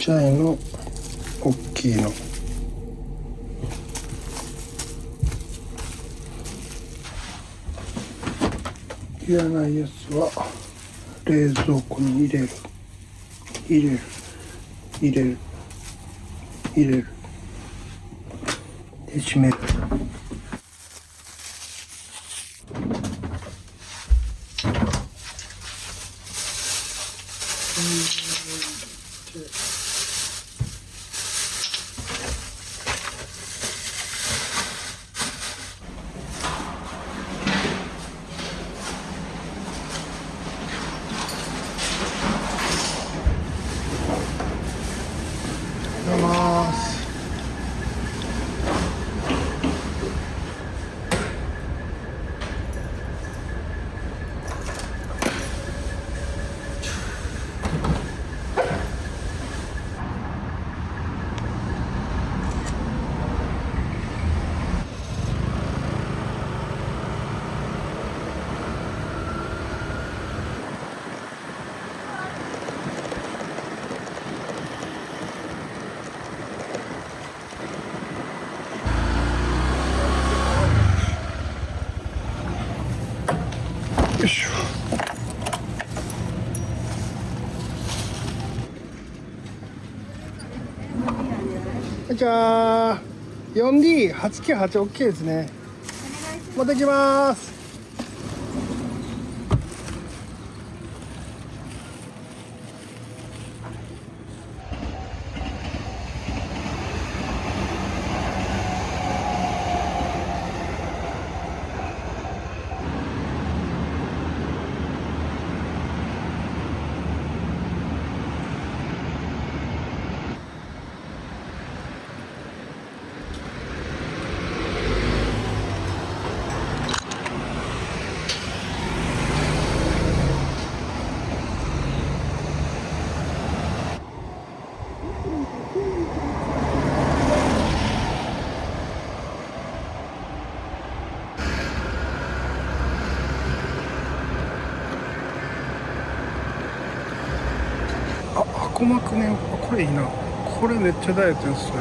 ちゃいの大きいの。いらないやつは冷蔵庫に入れる入れる入れる入れるで閉める。よいしょ。じゃあ 4D898OK ですね。持ってきます。鼓膜ね、これいいな。これめっちゃダイエットにする。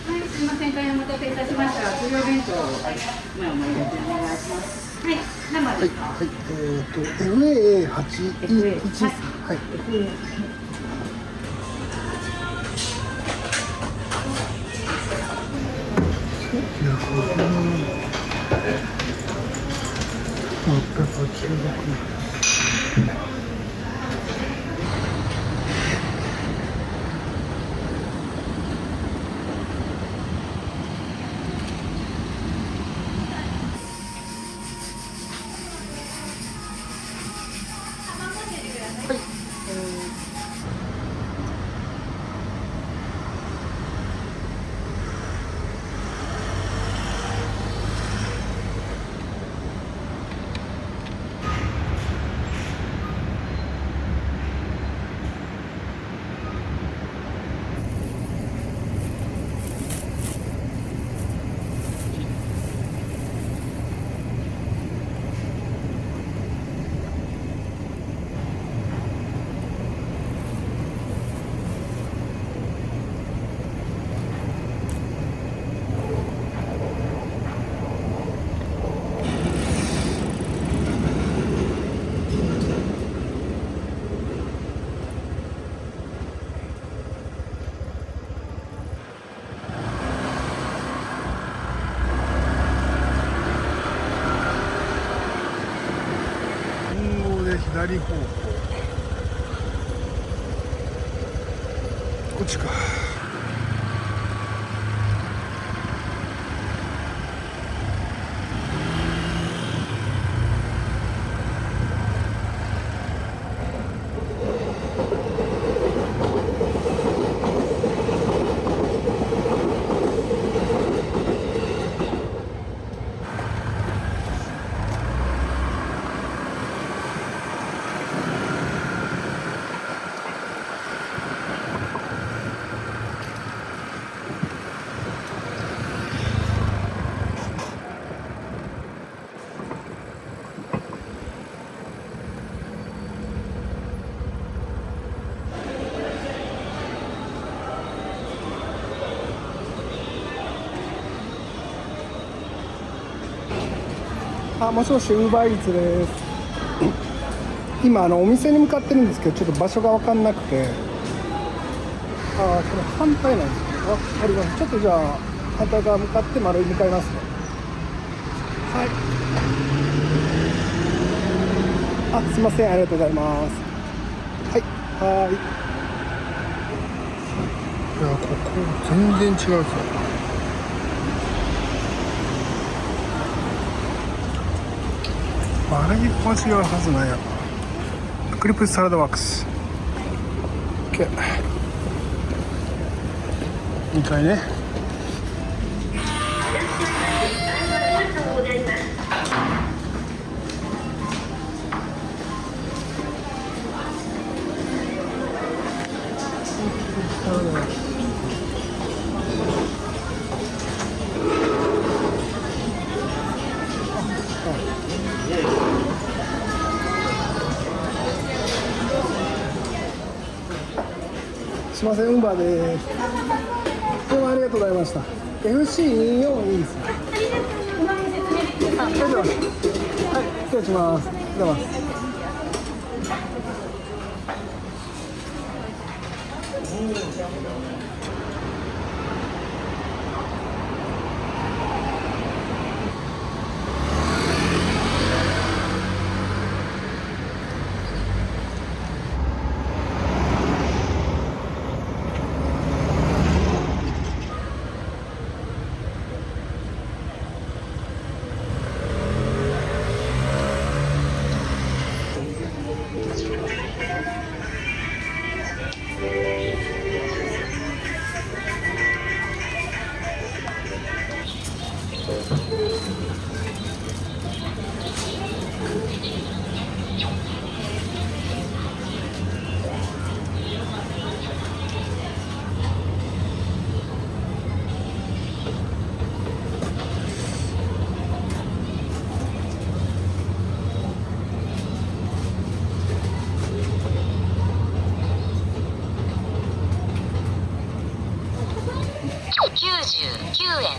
はい、すみません、大変お待たせいたしました。通常弁当、はい、前お入れてお願いします。はい、生ですか。はい、FA811 はい。686左方向、こっちか。あ、もしもし、ウーバーイーツです。今お店に向かってるんですけど、ちょっと場所が分かんなくて、これ反対なんですね。わかります。ちょっとじゃあ反対側向かって丸い向かいますね。はい。あ、すいません、ありがとうございます。はいはい。いや、ここ全然違うぞ。あれ一本違うはずないやろ。クリップサラダワークス OK。 2階ね。すいません、ウーバーです。どうもありがとうございました。FC24 いいですね。あ、大丈夫です。はい、失礼します。ありがとうございます。99円、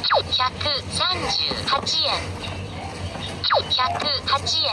138円、108円。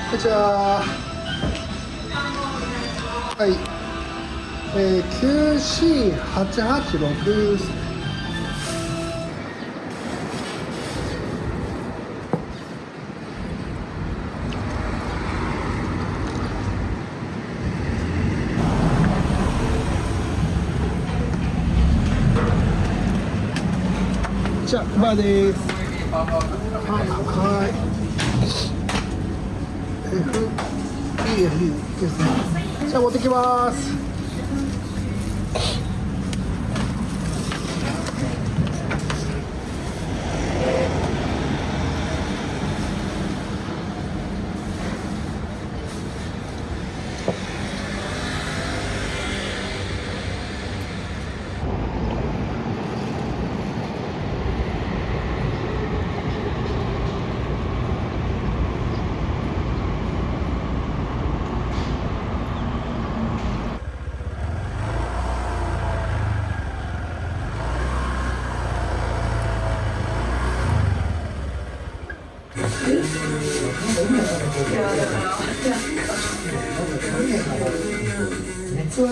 こんにちは。はい。948886ですね。じゃあ、バーです。はい。いいですね。じゃあ持ってきます。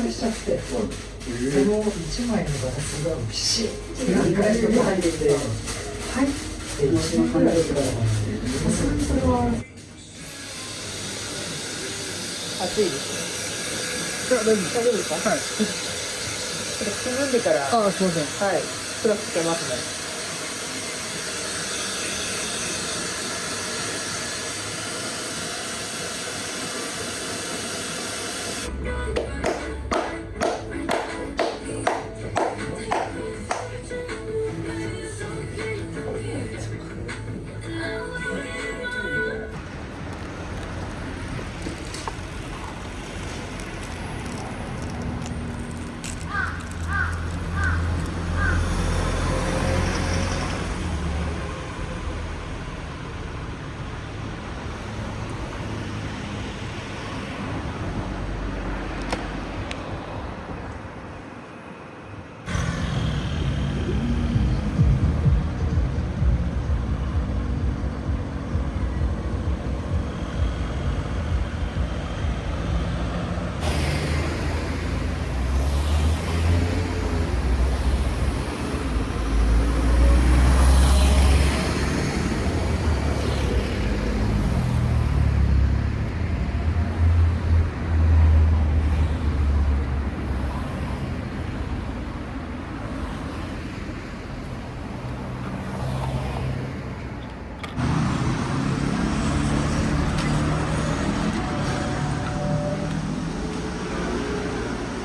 りしちゃって、その1枚のガラスがびしっと何回も入ってて、入って1年ぐらいから、それは暑いですね。大丈夫ですか？はい。これ口飲んでから、あ、すいません。はい、プラスつけますね。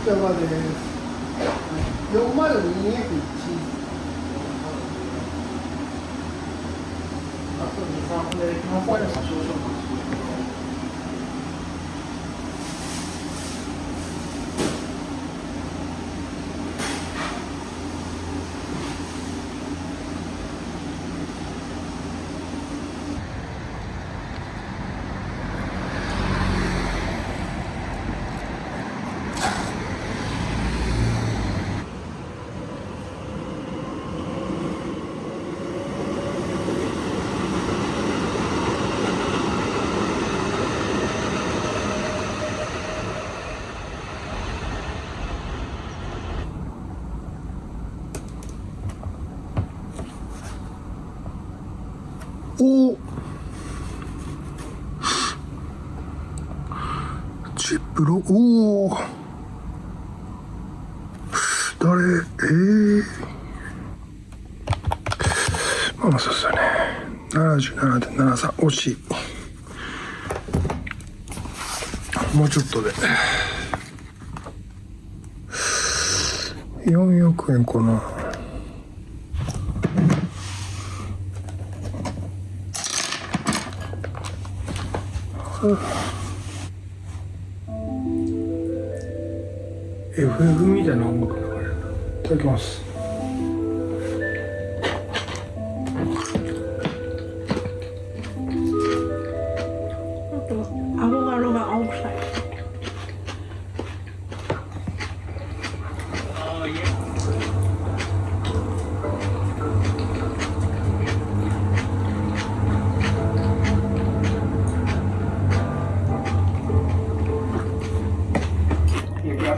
Java です。402F1。あと2、3分できます。おジップロ、おお誰まあまあそうですよね。 77.73 惜しい。もうちょっとで4億円かな。FF みたいな音楽流れる。いただきます。アボカドが青臭い。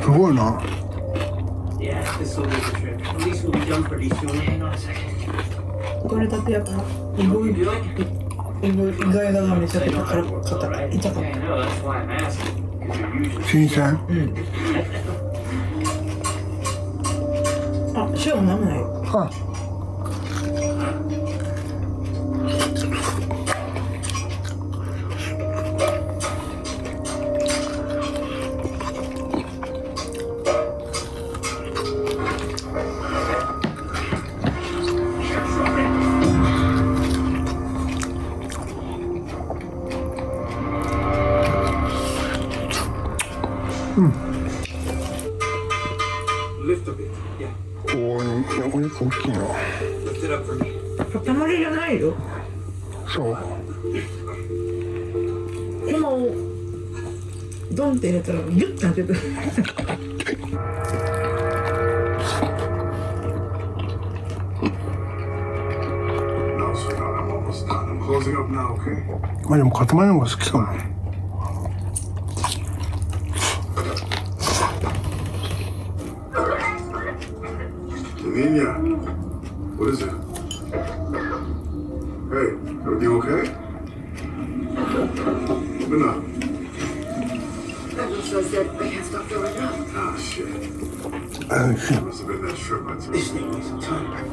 すごいな。取れたてやから、意外だがめちゃくちゃ辛かった。痛かった。新鮮。あ、塩もなんもない。あ、お肉大きいな。塊じゃないよ。そう。今をドンって入れたらギュッて開けて。まあでも塊の方が好きかも。Nina, what is it? Hey, everything okay? Open up. Edward says that they can't stop throwing up. Ah, shit. 아유, 씨. Must have been that trip I took. This thing needs some time.